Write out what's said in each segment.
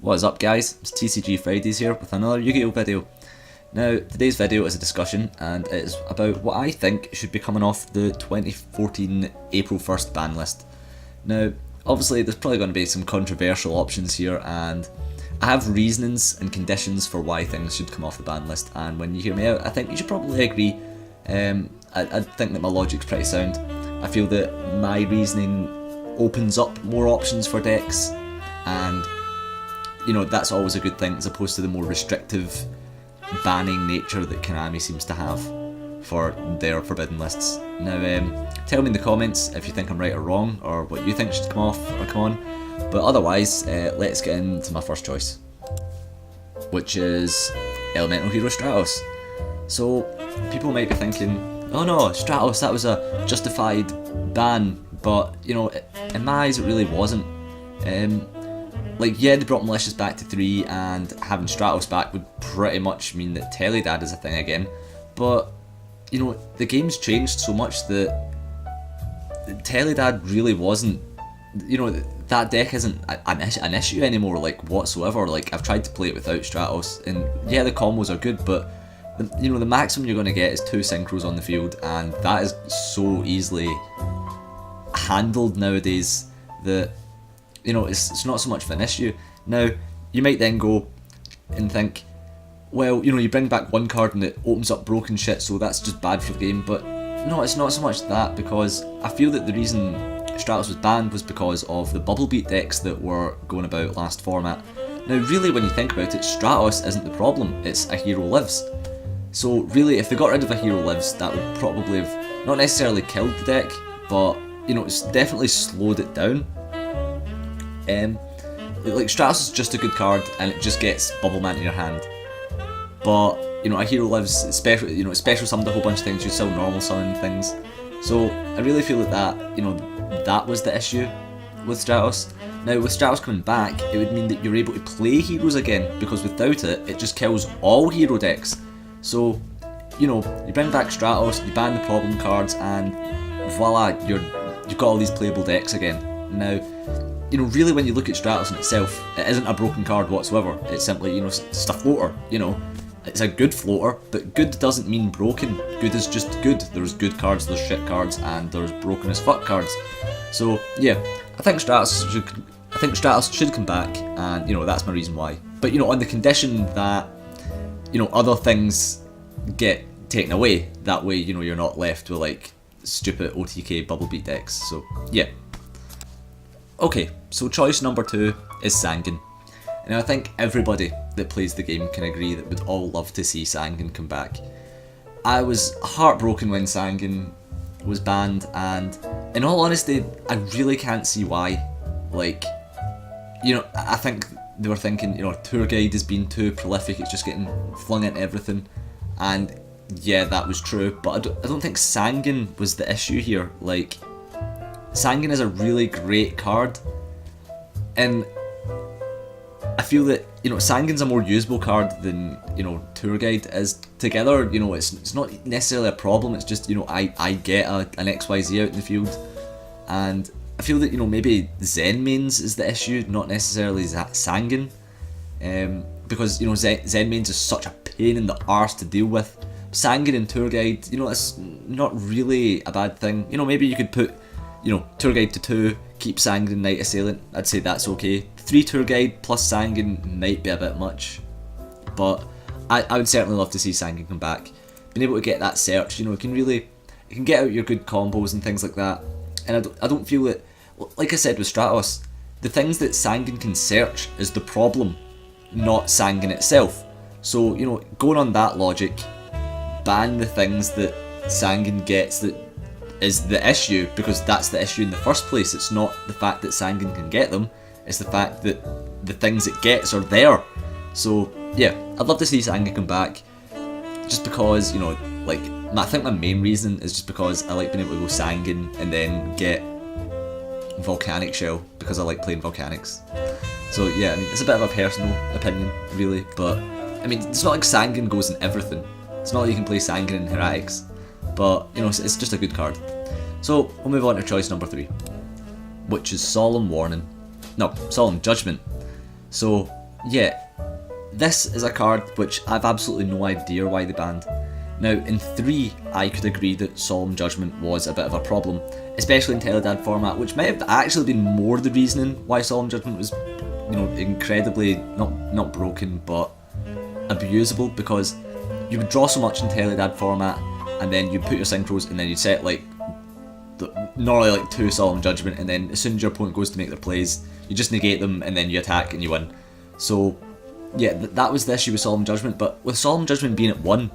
What is up guys, it's TCG Fridays here with another Yu-Gi-Oh video. Now today's video is a discussion and it is about what I think should be coming off the 2014 April 1st ban list. Now obviously there's probably going to be some controversial options here and I have reasonings and conditions for why things should come off the ban list, and when you hear me out I think you should probably agree. I think that my logic's pretty sound. I feel that my reasoning opens up more options for decks, and you know, that's always a good thing as opposed to the more restrictive banning nature that Konami seems to have for their forbidden lists. Now tell me in the comments if you think I'm right or wrong, or what you think should come off or come on, but otherwise let's get into my first choice, which is Elemental Hero Stratus. So people might be thinking, oh no, Stratus, that was a justified ban, but you know, in my eyes it really wasn't. Like, yeah, they brought Malicious back to 3, and having Stratos back would pretty much mean that Teledad is a thing again, but, you know, the game's changed so much that Teledad really wasn't, you know, that deck isn't an issue anymore, like, whatsoever. Like, I've tried to play it without Stratos, and yeah, the combos are good, but, you know, the maximum you're going to get is 2 synchros on the field, and that is so easily handled nowadays that, you know, it's not so much of an issue. Now, you might then go and think, well, you know, you bring back one card and it opens up broken shit, so that's just bad for the game, but no, it's not so much that, because I feel that the reason Stratus was banned was because of the bubble beat decks that were going about last format. Now, really, when you think about it, Stratus isn't the problem, it's a hero lives. So really, if they got rid of a hero lives, that would probably have not necessarily killed the deck, but, you know, it's definitely slowed it down. Like, Stratus is just a good card and it just gets Bubble Man in your hand, but you know, a hero lives, special, you know, special summoned a whole bunch of things, you still normal summon things, so I really feel that you know, that was the issue with Stratus. Now with Stratus coming back, it would mean that you're able to play heroes again, because without it, it just kills all hero decks. So, you know, you bring back Stratus, you ban the problem cards, and voila, you've got all these playable decks again. Now, you know, really when you look at Stratus in itself, it isn't a broken card whatsoever. It's simply, you know, just a floater, you know. It's a good floater, but good doesn't mean broken. Good is just good. There's good cards, there's shit cards, and there's broken as fuck cards. So, yeah, I think Stratus should come back, and, you know, that's my reason why. But, you know, on the condition that, you know, other things get taken away, that way, you know, you're not left with, like, stupid OTK bubble beat decks. So, yeah. Okay, so choice number 2 is Sinken. Now I think everybody that plays the game can agree that we'd all love to see Sinken come back. I was heartbroken when Sinken was banned, and in all honesty, I really can't see why. Like, you know, I think they were thinking, you know, Tour Guide has been too prolific, it's just getting flung into everything, and yeah, that was true, but I don't think Sinken was the issue here. Like, Sinken is a really great card, and I feel that, you know, Sangen's a more usable card than, you know, Tour Guide is together. You know, it's not necessarily a problem, it's just, you know, I get an XYZ out in the field, and I feel that, you know, maybe Zen mains is the issue, not necessarily Sinken, because, you know, Zen mains is such a pain in the arse to deal with. Sinken and Tour Guide, you know, it's not really a bad thing. You know, maybe you could put, you know, Tour Guide to 2, keep Sinken Knight Assailant, I'd say that's okay. 3 Tour Guide plus Sinken might be a bit much, but I would certainly love to see Sinken come back. Being able to get that search, you know, it can get out your good combos and things like that, and I don't feel that, like I said with Stratos, the things that Sinken can search is the problem, not Sinken itself. So, you know, going on that logic, ban the things that Sinken gets that is the issue, because that's the issue in the first place. It's not the fact that Sinken can get them, it's the fact that the things it gets are there. So yeah, I'd love to see Sinken come back, just because, you know, like, I think my main reason is just because I like being able to go Sinken and then get Volcanic Shell, because I like playing Volcanics. So yeah, I mean, it's a bit of a personal opinion really, but I mean, it's not like Sinken goes in everything. It's not like you can play Sinken in Heretics, but, you know, it's just a good card. So we'll move on to choice number 3, which is Solemn Warning. No, Solemn Judgment. So yeah, this is a card which I've absolutely no idea why they banned. Now, in 3, I could agree that Solemn Judgment was a bit of a problem, especially in Teledad format, which might have actually been more the reasoning why Solemn Judgment was, incredibly, not broken, but abusable, because you would draw so much in Teledad format, and then you'd put your synchros, and then you'd set, normally 2 Solemn Judgment, and then as soon as your opponent goes to make their plays, you just negate them, and then you attack, and you win. So, yeah, that was the issue with Solemn Judgment, but with Solemn Judgment being at 1,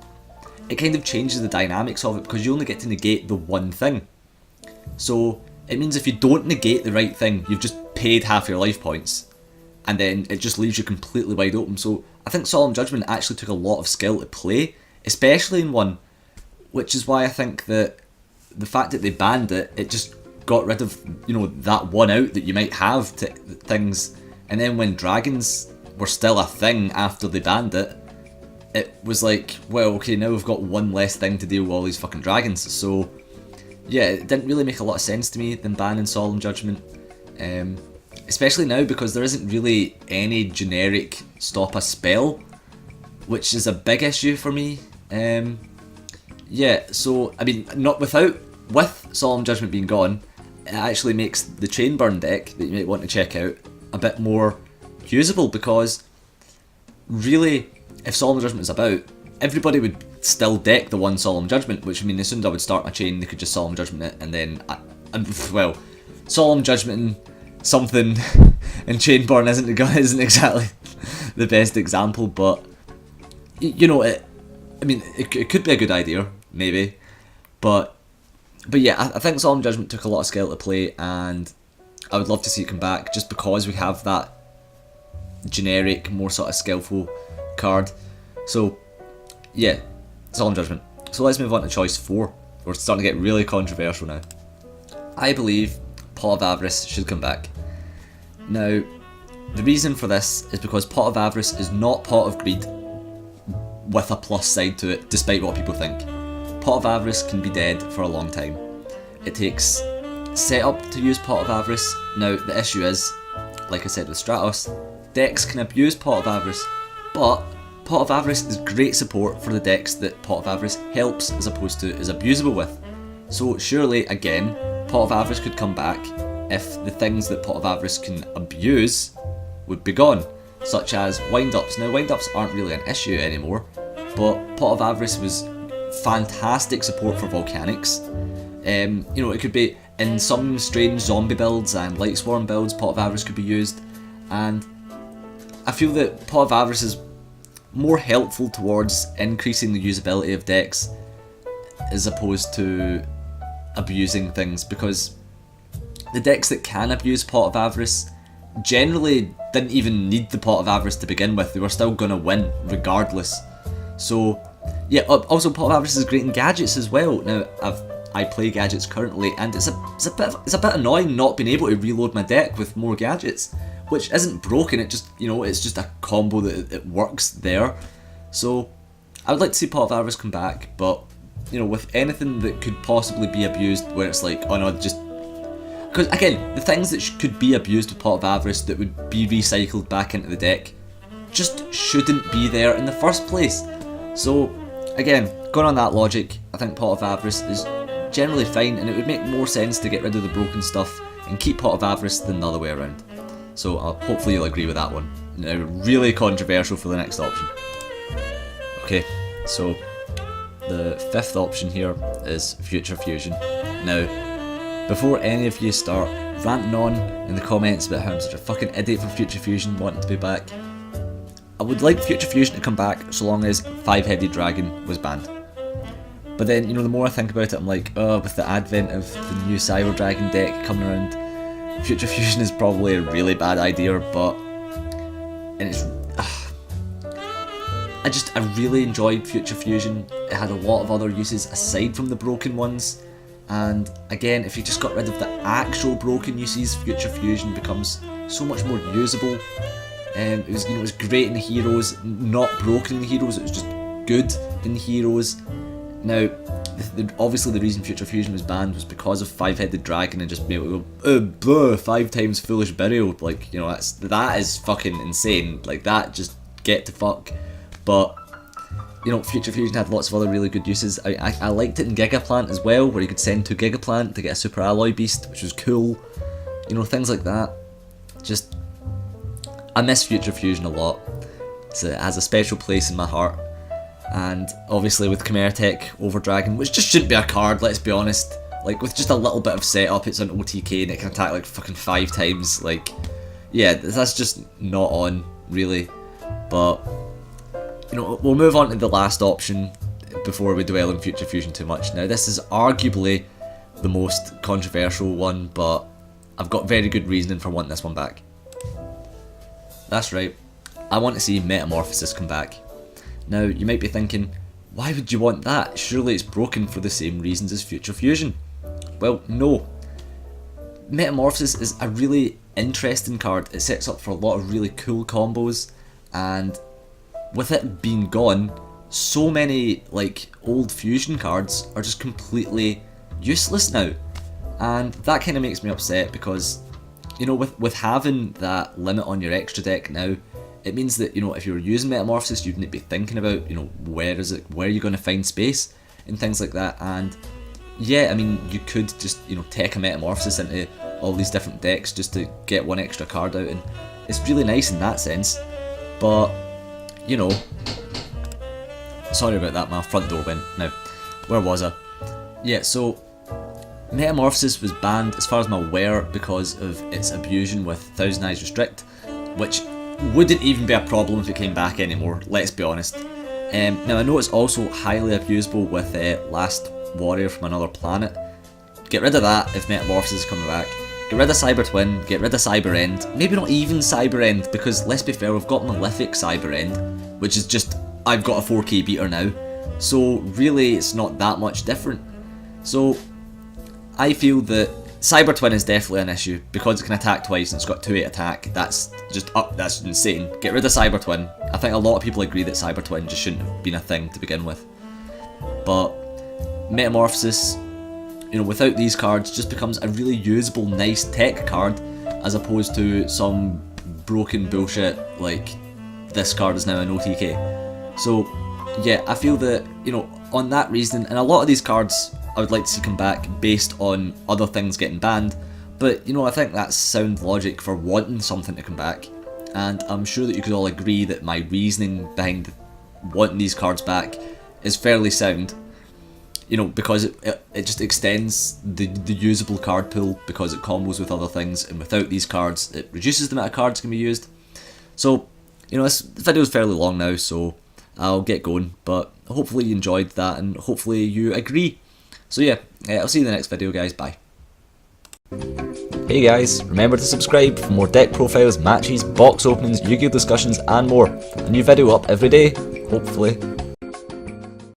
it kind of changes the dynamics of it, because you only get to negate the one thing. So it means if you don't negate the right thing, you've just paid half your life points, and then it just leaves you completely wide open. So I think Solemn Judgment actually took a lot of skill to play, especially in 1, which is why I think that the fact that they banned it, it just got rid of, that one out that you might have to things. And then when dragons were still a thing after they banned it, it was like, well, okay, now we've got one less thing to deal with all these fucking dragons. So, yeah, it didn't really make a lot of sense to me, them banning Solemn Judgment. Especially now, because there isn't really any generic stop a spell, which is a big issue for me. Yeah, so, I mean, with Solemn Judgment being gone, it actually makes the Chainburn deck that you might want to check out a bit more usable, because really, if Solemn Judgment is about, everybody would still deck the one Solemn Judgment, which would mean as soon as I would start my chain, they could just Solemn Judgment it, and then, Solemn Judgment something and Chainburn isn't exactly the best example, but, it could be a good idea, maybe, but yeah, I think Solemn Judgment took a lot of skill to play, and I would love to see it come back, just because we have that generic, more sort of skillful card. So yeah, Solemn Judgment. So let's move on to choice 4. We're starting to get really controversial now. I believe Pot of Avarice should come back. Now, the reason for this is because Pot of Avarice is not Pot of Greed with a plus side to it, despite what people think. Pot of Avarice can be dead for a long time. It takes setup to use Pot of Avarice. Now, the issue is, like I said with Stratus, decks can abuse Pot of Avarice, but Pot of Avarice is great support for the decks that Pot of Avarice helps as opposed to is abusable with. So surely, again, Pot of Avarice could come back if the things that Pot of Avarice can abuse would be gone, such as wind-ups. Now, wind-ups aren't really an issue anymore, but Pot of Avarice was fantastic support for volcanics. It could be in some strange zombie builds and light swarm builds, Pot of Avarice could be used, and I feel that Pot of Avarice is more helpful towards increasing the usability of decks as opposed to abusing things, because the decks that can abuse Pot of Avarice generally didn't even need the Pot of Avarice to begin with. They were still going to win regardless. So yeah, also Pot of Avarice is great in gadgets as well. Now I play gadgets currently, and it's a bit annoying not being able to reload my deck with more gadgets, which isn't broken. It just it's just a combo that it works there. So I would like to see Pot of Avarice come back, but with anything that could possibly be abused, where it's like, oh no, just because again, the things that could be abused with Pot of Avarice that would be recycled back into the deck just shouldn't be there in the first place. So again, going on that logic, I think Pot of Avarice is generally fine, and it would make more sense to get rid of the broken stuff and keep Pot of Avarice than the other way around. So hopefully you'll agree with that one. Now, really controversial for the next option. Okay, so the 5th option here is Future Fusion. Now, before any of you start ranting on in the comments about how I'm such a fucking idiot for Future Fusion wanting to be back, I would like Future Fusion to come back so long as 5-headed dragon was banned. But then, the more I think about it, I'm like, oh, with the advent of the new Cyber Dragon deck coming around, Future Fusion is probably a really bad idea, I really enjoyed Future Fusion. It had a lot of other uses aside from the broken ones, and again, if you just got rid of the actual broken uses, Future Fusion becomes so much more usable. It was great in the heroes, not broken in the heroes, it was just good in the heroes. Now, obviously the reason Future Fusion was banned was because of Five-Headed Dragon and just being able to go, blah, 5 times Foolish Burial. Like, you know, that is fucking insane. Like, that just get to fuck. But, you know, Future Fusion had lots of other really good uses. I liked it in Gigaplant as well, where you could send to Gigaplant to get a Super Alloy Beast, which was cool. You know, things like that. Just, I miss Future Fusion a lot. It has a special place in my heart. And obviously with Chimera Tech Over Dragon, which just shouldn't be a card, let's be honest. Like, with just a little bit of setup, it's an OTK and it can attack like fucking 5 times. Like, yeah, that's just not on, really. But, you know, we'll move on to the last option before we dwell on Future Fusion too much. Now, this is arguably the most controversial one, but I've got very good reasoning for wanting this one back. That's right, I want to see Metamorphosis come back. Now, you might be thinking, why would you want that? Surely it's broken for the same reasons as Future Fusion. Well, no. Metamorphosis is a really interesting card. It sets up for a lot of really cool combos, and with it being gone, so many like old fusion cards are just completely useless now. And that kind of makes me upset because, you know, with having that limit on your extra deck now, it means that, you know, if you're using Metamorphosis, you need to be thinking about, you know, where are you going to find space and things like that. And yeah, I mean, you could just, you know, tech a Metamorphosis into all these different decks just to get one extra card out, and it's really nice in that sense. But, you know, sorry about that, my front door went. Now, where was I? Yeah, so Metamorphosis was banned, as far as I'm aware, because of its abusion with Thousand Eyes Restrict, which wouldn't even be a problem if it came back anymore, let's be honest. Now I know it's also highly abusable with Last Warrior from Another Planet. Get rid of that if Metamorphosis is coming back. Get rid of Cyber Twin, get rid of Cyber End, maybe not even Cyber End, because let's be fair, we've got Malefic Cyber End, which is just, I've got a 4K beater now, so really it's not that much different. So I feel that Cyber Twin is definitely an issue, because it can attack twice and it's got 2/8 attack. That's just that's insane. Get rid of Cyber Twin. I think a lot of people agree that Cyber Twin just shouldn't have been a thing to begin with. But Metamorphosis, you know, without these cards, just becomes a really usable, nice tech card, as opposed to some broken bullshit like this card is now an OTK. So yeah, I feel that, you know, on that reason, and a lot of these cards I would like to see come back based on other things getting banned, but, you know, I think that's sound logic for wanting something to come back, and I'm sure that you could all agree that my reasoning behind wanting these cards back is fairly sound, you know, because it just extends the usable card pool, because it combos with other things, and without these cards it reduces the amount of cards that can be used. So, you know, this video is fairly long now, so I'll get going, but hopefully you enjoyed that, and hopefully you agree. So yeah, I'll see you in the next video, guys. Bye. Hey guys, remember to subscribe for more deck profiles, matches, box openings, Yu-Gi-Oh discussions and more. A new video up every day, hopefully.